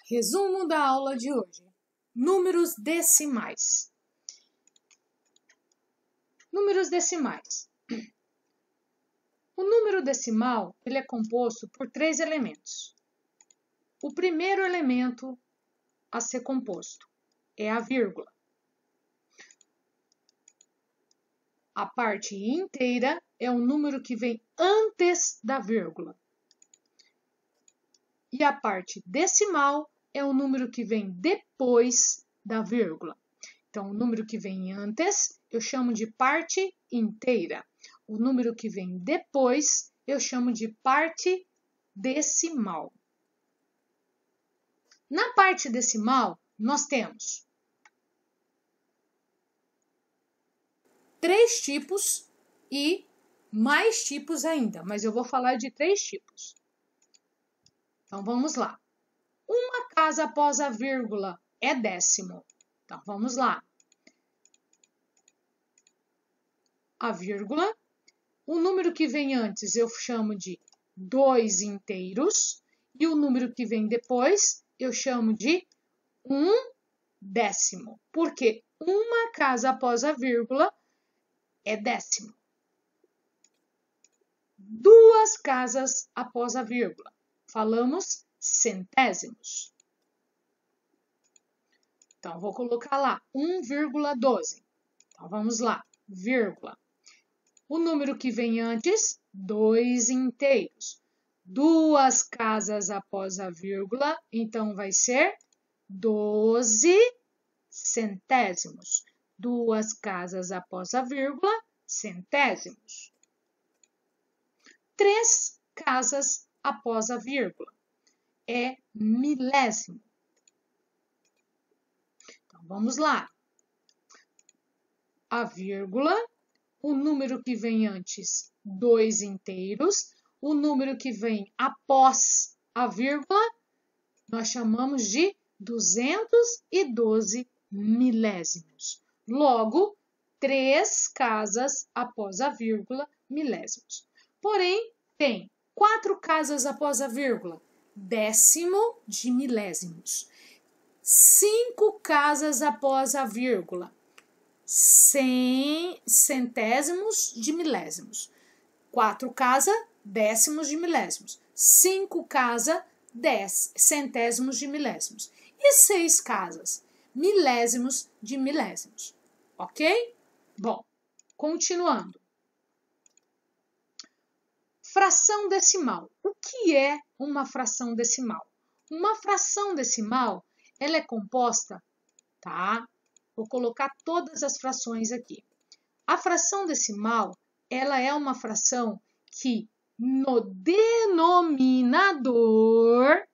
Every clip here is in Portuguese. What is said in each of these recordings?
Resumo da aula de hoje. Números decimais. Números decimais. O número decimal ele é composto por 3 elementos. O primeiro elemento a ser composto é a vírgula. A parte inteira é o número que vem antes da vírgula. E a parte decimal é o número que vem depois da vírgula. Então, o número que vem antes, eu chamo de parte inteira. O número que vem depois, eu chamo de parte decimal. Na parte decimal, nós temos 3 tipos e mais tipos ainda, mas eu vou falar de 3 tipos. Então, vamos lá. Uma casa após a vírgula é décimo. Então, vamos lá. A vírgula, o número que vem antes eu chamo de 2 inteiros e o número que vem depois eu chamo de 1 décimo, porque uma casa após a vírgula é décimo. 2 casas após a vírgula, falamos centésimos. Então, vou colocar lá 1,12. Então, vamos lá, vírgula. O número que vem antes, 2 inteiros. 2 casas após a vírgula, então vai ser 12 centésimos. 2 casas após a vírgula, centésimos. 3 casas após a vírgula é milésimo. Então, vamos lá. A vírgula, o número que vem antes, 2 inteiros. O número que vem após a vírgula, nós chamamos de 212 milésimos. Logo, 3 casas após a vírgula, milésimos. Porém, tem 4 casas após a vírgula, décimo de milésimos. 5 casas após a vírgula, centésimos de milésimos. 4 casas, décimos de milésimos. 5 casas, centésimos de milésimos. E 6 casas, milésimos de milésimos. Ok? Bom, continuando. Fração decimal. O que é uma fração decimal? Uma fração decimal, ela é composta, tá? Vou colocar todas as frações aqui. A fração decimal, ela é uma fração que no denominador,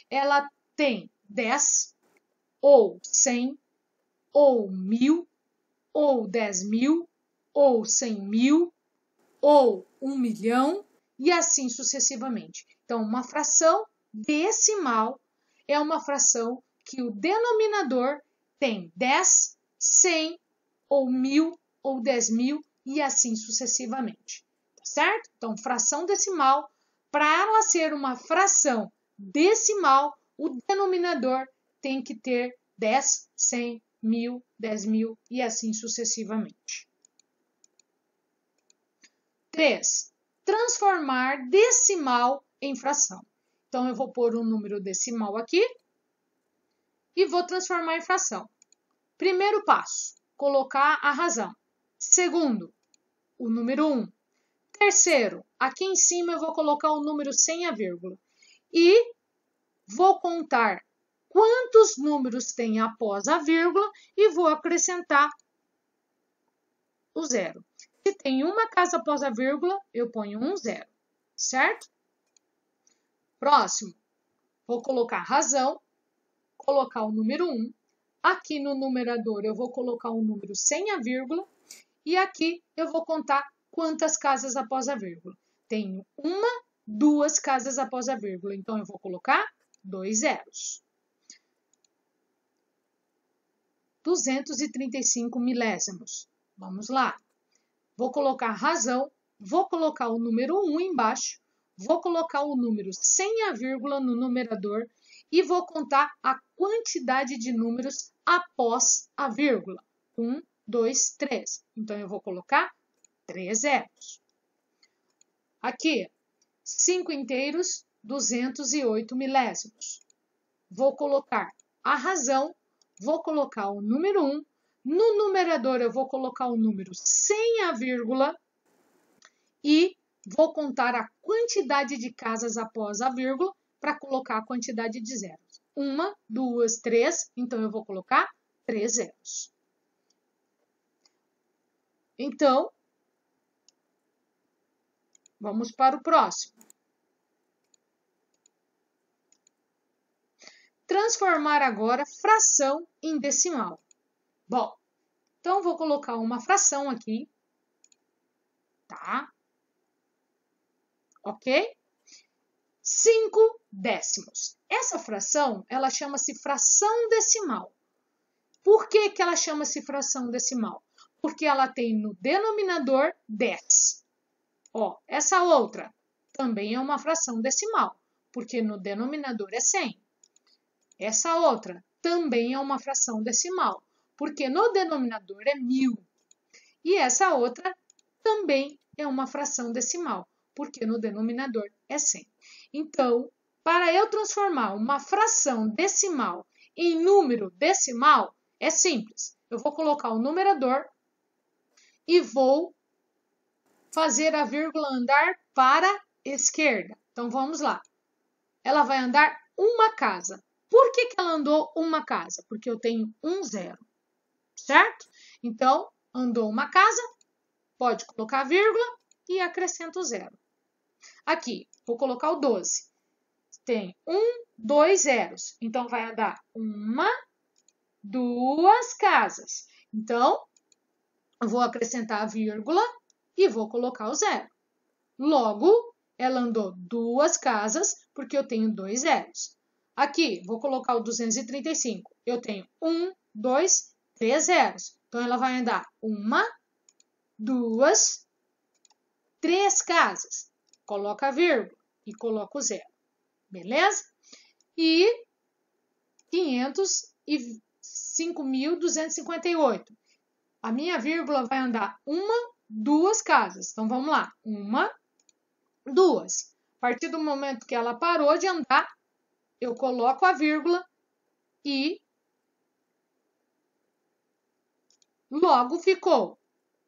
ela tem 10, ou 100, ou 1000, ou 10.000, ou 100.000, ou 1 milhão, e assim sucessivamente. Então, uma fração decimal é uma fração que o denominador tem 10, 100, ou 1000, ou 10.000, e assim sucessivamente. Tá certo? Então, fração decimal, para ela ser uma fração decimal, o denominador tem que ter 10, 100, 1000, 10.000 e assim sucessivamente. 3. Transformar decimal em fração. Então, eu vou pôr um número decimal aqui e vou transformar em fração. Primeiro passo, colocar a razão. Segundo, o número 1. Terceiro, aqui em cima eu vou colocar o número sem a vírgula. E vou contar quantos números tem após a vírgula e vou acrescentar o zero. Se tem uma casa após a vírgula, eu ponho um zero, certo? Próximo, vou colocar razão, colocar o número 1. Aqui no numerador eu vou colocar um número sem a vírgula. E aqui eu vou contar quantas casas após a vírgula. Tenho 1, 2 casas após a vírgula. Então, eu vou colocar 2 zeros. 235 milésimos. Vamos lá. Vou colocar razão, vou colocar o número 1 embaixo, vou colocar o número sem a vírgula no numerador e vou contar a quantidade de números após a vírgula. 1, 2, 3. Então, eu vou colocar 3 zeros. Aqui, 5 inteiros, 208 milésimos. Vou colocar a razão, vou colocar o número 1. No numerador, eu vou colocar o número sem a vírgula e vou contar a quantidade de casas após a vírgula para colocar a quantidade de zeros. 1, 2, 3, então eu vou colocar 3 zeros. Então, vamos para o próximo. Transformar agora fração em decimal. Bom, então vou colocar uma fração aqui, tá? Ok? 5 décimos. Essa fração, ela chama-se fração decimal. Por que que ela chama-se fração decimal? Porque ela tem no denominador 10. Ó, essa outra também é uma fração decimal, porque no denominador é 100. Essa outra também é uma fração decimal, porque no denominador é 1000. E essa outra também é uma fração decimal, porque no denominador é 100. Então, para eu transformar uma fração decimal em número decimal, é simples. Eu vou colocar o numerador e vou fazer a vírgula andar para a esquerda. Então, vamos lá. Ela vai andar uma casa. Por que que ela andou uma casa? Porque eu tenho um zero, certo? Então, andou uma casa, pode colocar a vírgula e acrescenta o zero. Aqui, vou colocar o 12. Tem 1, 2 zeros. Então, vai andar uma, 2 casas. Então, eu vou acrescentar a vírgula e vou colocar o zero. Logo, ela andou 2 casas porque eu tenho 2 zeros. Aqui, vou colocar o 235. Eu tenho 1, 2, 3 zeros. Então, ela vai andar uma, 2, 3 casas. Coloca a vírgula e coloca o zero. Beleza? E 505.258. A minha vírgula vai andar uma, 2 casas. Então, vamos lá. 1, 2. A partir do momento que ela parou de andar, eu coloco a vírgula e logo ficou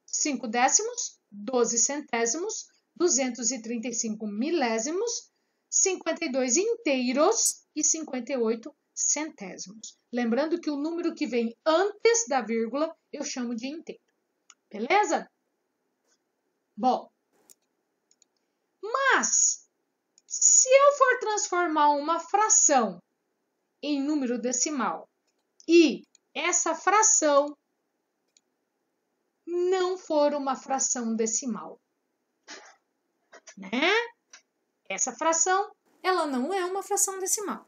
5 décimos, 12 centésimos, 235 milésimos, 52 inteiros e 58 centésimos. Lembrando que o número que vem antes da vírgula eu chamo de inteiro. Beleza? Bom, mas se eu for transformar uma fração em número decimal e essa fração não for uma fração decimal, né? Essa fração, ela não é uma fração decimal.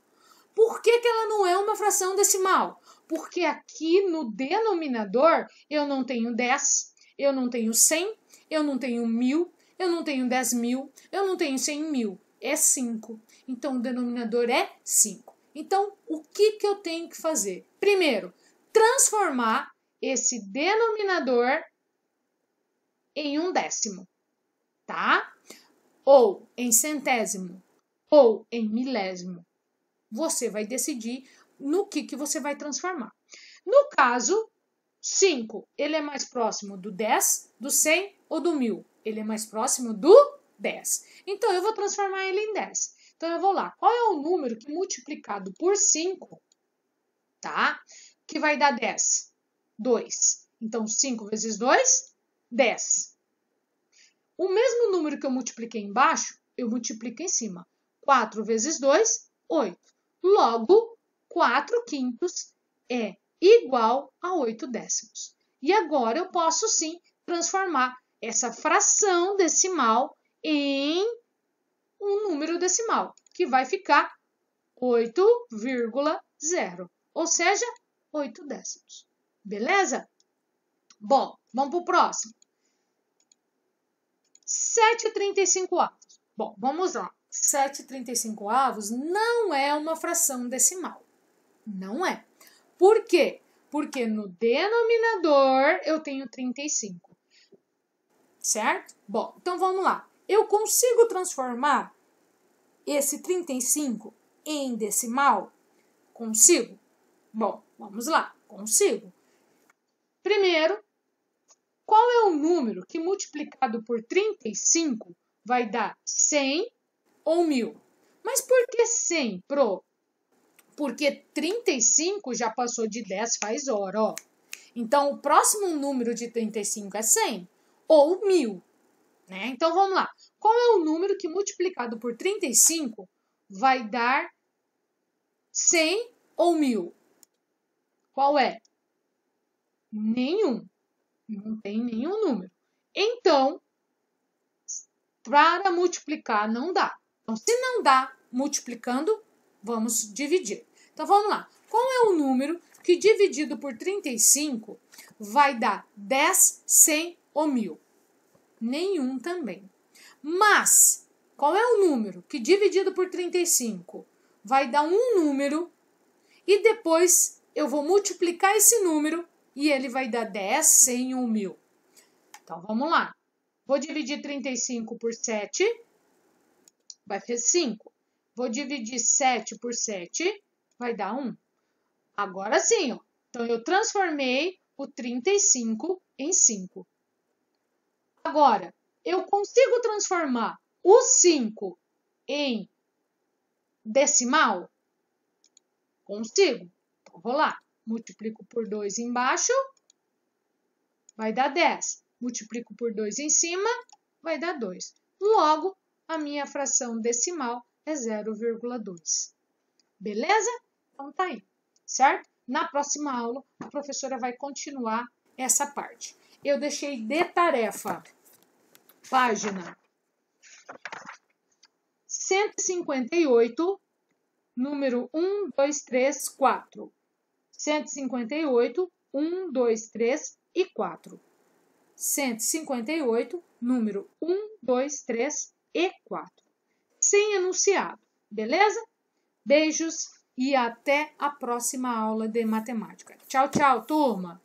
Por que que ela não é uma fração decimal? Porque aqui no denominador eu não tenho 10, eu não tenho 100, eu não tenho 1000, eu não tenho 10.000, eu não tenho 100.000. É 5. Então, o denominador é 5. Então, o que que eu tenho que fazer? Primeiro, transformar esse denominador em um décimo, tá? Ou em centésimo, ou em milésimo. Você vai decidir no que você vai transformar. No caso, 5, ele é mais próximo do 10, do 100 ou do 1000? Ele é mais próximo do 10. Então, eu vou transformar ele em 10. Então, eu vou lá. Qual é o número que multiplicado por 5, tá? Que vai dar 10? 2. Então, 5 vezes 2, 10. O mesmo número que eu multipliquei embaixo, eu multiplico em cima. 4 vezes 2, 8. Logo, 4 quintos é igual a 8 décimos. E agora eu posso sim transformar essa fração decimal em um número decimal, que vai ficar 8,0, ou seja, 8 décimos. Beleza? Bom, vamos para o próximo. 7,35 avos. Bom, vamos lá. 7/35 não é uma fração decimal. Não é. Por quê? Porque no denominador eu tenho 35. Certo? Bom, então vamos lá. Eu consigo transformar esse 35 em decimal? Consigo? Bom, vamos lá. Consigo. Primeiro, qual é o número que multiplicado por 35 vai dar 100 ou 1000? Mas por que 100, Pro? Porque 35 já passou de 10 faz hora, ó. Então, o próximo número de 35 é 100 ou 1000, né? Então, vamos lá. Qual é o número que multiplicado por 35 vai dar 100 ou 1000? Qual é? Nenhum. Não tem nenhum número. Então, para multiplicar não dá. Então, se não dá multiplicando, vamos dividir. Então, vamos lá. Qual é o número que dividido por 35 vai dar 10, 100 ou 1000? Nenhum também. Mas, qual é o número que dividido por 35 vai dar um número e depois eu vou multiplicar esse número e ele vai dar 10, 100 ou 1000? Então, vamos lá. Vou dividir 35 por 7, vai ser 5. Vou dividir 7 por 7, vai dar 1. Agora sim, ó. Então, eu transformei o 35 em 5. Agora, eu consigo transformar o 5 em decimal? Consigo. Então, vou lá. Multiplico por 2 embaixo, vai dar 10. Multiplico por 2 em cima, vai dar 2. Logo, a minha fração decimal é 0,2. Beleza? Então, tá aí, certo? Na próxima aula, a professora vai continuar essa parte. Eu deixei de tarefa, página 158, número 1, 2, 3, 4. 158, 1, 2, 3 e 4. 158, número 1, 2, 3 e 4. Sem enunciado, beleza? Beijos e até a próxima aula de matemática. Tchau, tchau, turma!